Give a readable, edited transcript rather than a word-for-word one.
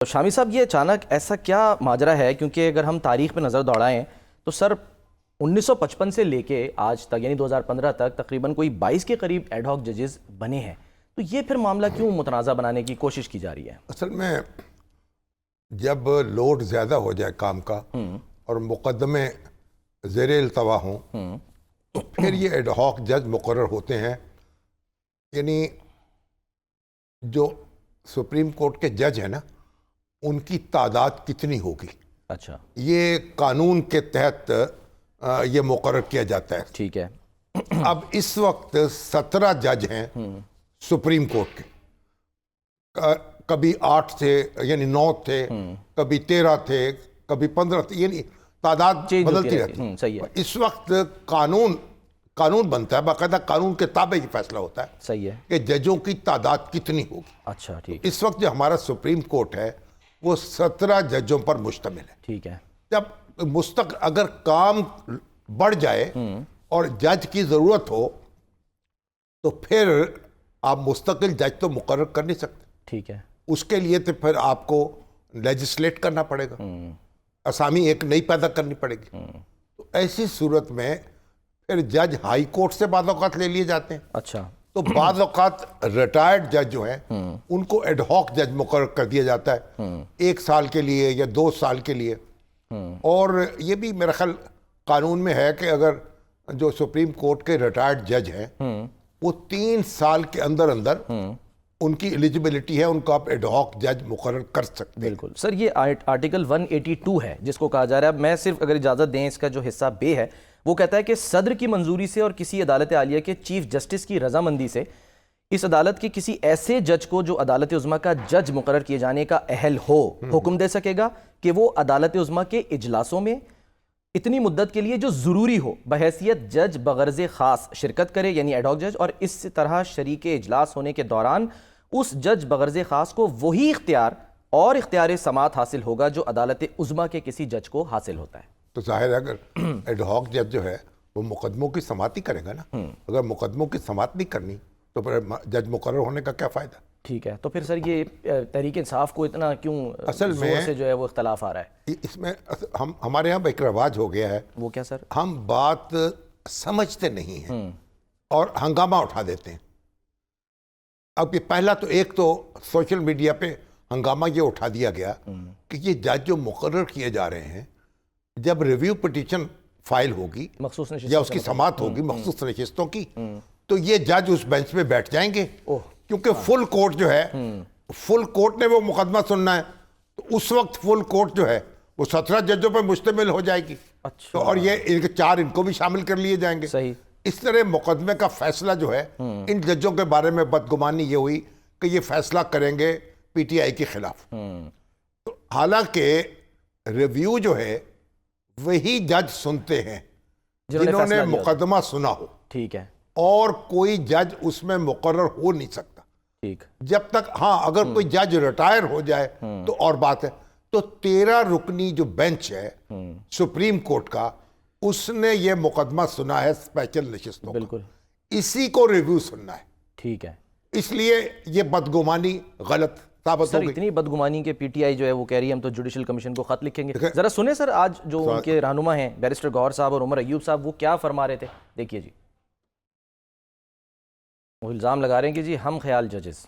شامی صاحب یہ اچانک ایسا کیا ماجرا ہے؟ کیونکہ اگر ہم تاریخ پہ نظر دوڑائیں تو سر 1955 سے لے کے آج تک یعنی 2015 تک تقریباً کوئی 22 کے قریب ایڈ ہاک ججز بنے ہیں، تو یہ پھر معاملہ کیوں متنازع بنانے کی کوشش کی جا رہی ہے؟ اصل میں جب لوڈ زیادہ ہو جائے کام کا اور مقدمے زیر التوا ہوں تو پھر یہ ایڈ ہاک جج مقرر ہوتے ہیں. یعنی جو سپریم کورٹ کے جج ہیں نا، ان کی تعداد کتنی ہوگی، اچھا یہ قانون کے تحت یہ مقرر کیا جاتا ہے. ٹھیک ہے. اب اس وقت 17 جج ہیں سپریم کورٹ کے. کبھی 8 تھے، یعنی 9 تھے، کبھی 13 تھے، کبھی 15 تھے، یعنی تعداد بدلتی رہتی صحیح ہے. اس وقت قانون بنتا ہے، باقاعدہ قانون کے تابع یہ فیصلہ ہوتا ہے صحیح ہے کہ ججوں کی تعداد کتنی ہوگی. اچھا ٹھیک. اس وقت جو ہمارا سپریم کورٹ ہے وہ 17 ججوں پر مشتمل ہے. ٹھیک ہے. جب اگر کام بڑھ جائے اور جج کی ضرورت ہو تو پھر آپ مستقل جج تو مقرر کر نہیں سکتے. ٹھیک ہے. اس کے لیے تو پھر آپ کو لیجسلیٹ کرنا پڑے گا، اسامی ایک نئی پیدا کرنی پڑے گی. تو ایسی صورت میں پھر جج ہائی کورٹ سے بعض اوقات لے لیے جاتے ہیں. اچھا. تو بعض اوقات ریٹائرڈ جج جو ہیں ان کو ایڈ ہاک جج مقرر کر دیا جاتا ہے 1 سال کے لیے یا 2 سال کے لیے. اور یہ بھی میرا خیال قانون میں ہے کہ اگر جو سپریم کورٹ کے ریٹائرڈ جج ہیں وہ 3 سال کے اندر ان کی ایلیجیبلٹی ہے، ان کو آپ ایڈ ہاک جج مقرر کر سکتے ہیں. بالکل سر. یہ آرٹیکل 182 ہے جس کو کہا جا رہا ہے. اب میں صرف اگر اجازت دیں، اس کا جو حصہ بے ہے وہ کہتا ہے کہ صدر کی منظوری سے اور کسی عدالت عالیہ کے چیف جسٹس کی رضامندی سے اس عدالت کے کسی ایسے جج کو جو عدالت عظمیٰ کا جج مقرر کیے جانے کا اہل ہو حکم دے سکے گا کہ وہ عدالت عظمیٰ کے اجلاسوں میں اتنی مدت کے لیے جو ضروری ہو بحیثیت جج بغرض خاص شرکت کرے، یعنی ایڈ ہاک جج، اور اس طرح شریک اجلاس ہونے کے دوران اس جج بغرض خاص کو وہی اختیار سماعت حاصل ہوگا جو عدالت عظمیٰ کے کسی جج کو حاصل ہوتا ہے. تو ظاہر ہے اگر ایڈ ہاک جج جو ہے وہ مقدموں کی سماعت ہی کرے گا نا. اگر مقدموں کی سماعت نہیں کرنی تو پھر جج مقرر ہونے کا کیا فائدہ؟ ٹھیک ہے. تو پھر سر یہ تحریک انصاف کو اتنا کیوں اصل میں زور سے جو ہے وہ اختلاف آ رہا ہے؟ اس میں ہمارے یہاں ایک رواج ہو گیا ہے. وہ کیا سر؟ ہم بات سمجھتے نہیں ہیں اور ہنگامہ اٹھا دیتے ہیں. اب یہ پہلا تو ایک تو سوشل میڈیا پہ ہنگامہ یہ اٹھا دیا گیا کہ یہ جج جو مقرر کیے جا رہے ہیں، جب ریویو پٹیشن فائل ہوگی مخصوص نشست یا اس کی سماعت ہوگی مخصوص نشستوں کی، تو یہ جج اس بینچ پہ بیٹھ جائیں گے. کیونکہ فل کورٹ جو ہے، فل کورٹ نے وہ مقدمہ سننا ہے، تو اس وقت فل کورٹ جو ہے وہ 17 ججوں پہ مشتمل ہو جائے گی. اچھا. اور یہ 4 ان کو بھی شامل کر لیے جائیں گے. صحیح. اس طرح مقدمے کا فیصلہ جو ہے ان ججوں کے بارے میں بدگمانی یہ ہوئی کہ یہ فیصلہ کریں گے پی ٹی آئی کے خلاف. تو حالانکہ ریویو جو ہے وہی جج سنتے ہیں جنہوں نے مقدمہ سنا ہو. ٹھیک ہے. اور کوئی جج اس میں مقرر ہو نہیں سکتا. ٹھیک. جب تک اگر کوئی جج ریٹائر ہو جائے تو اور بات ہے. تو 13 رکنی جو بینچ ہے سپریم کورٹ کا، اس نے یہ مقدمہ سنا ہے اسپیشل نشستوں کا. بالکل. اسی کو ریویو سننا ہے. ٹھیک ہے. اس لیے یہ بدگمانی غلط ثابت ہو گئی. اتنی بدگمانی کے پی ٹی آئی جو ہے وہ کہہ رہی ہے ہم تو جوڈیشل کمیشن کو خط لکھیں گے. ذرا سنیں سر آج جو ان کے رہنما ہیں بیرسٹر گوہر صاحب اور عمر ایوب صاحب وہ کیا فرما رہے تھے. دیکھیے جی. وہ الزام لگا رہے ہیں کہ جی ہم خیال ججز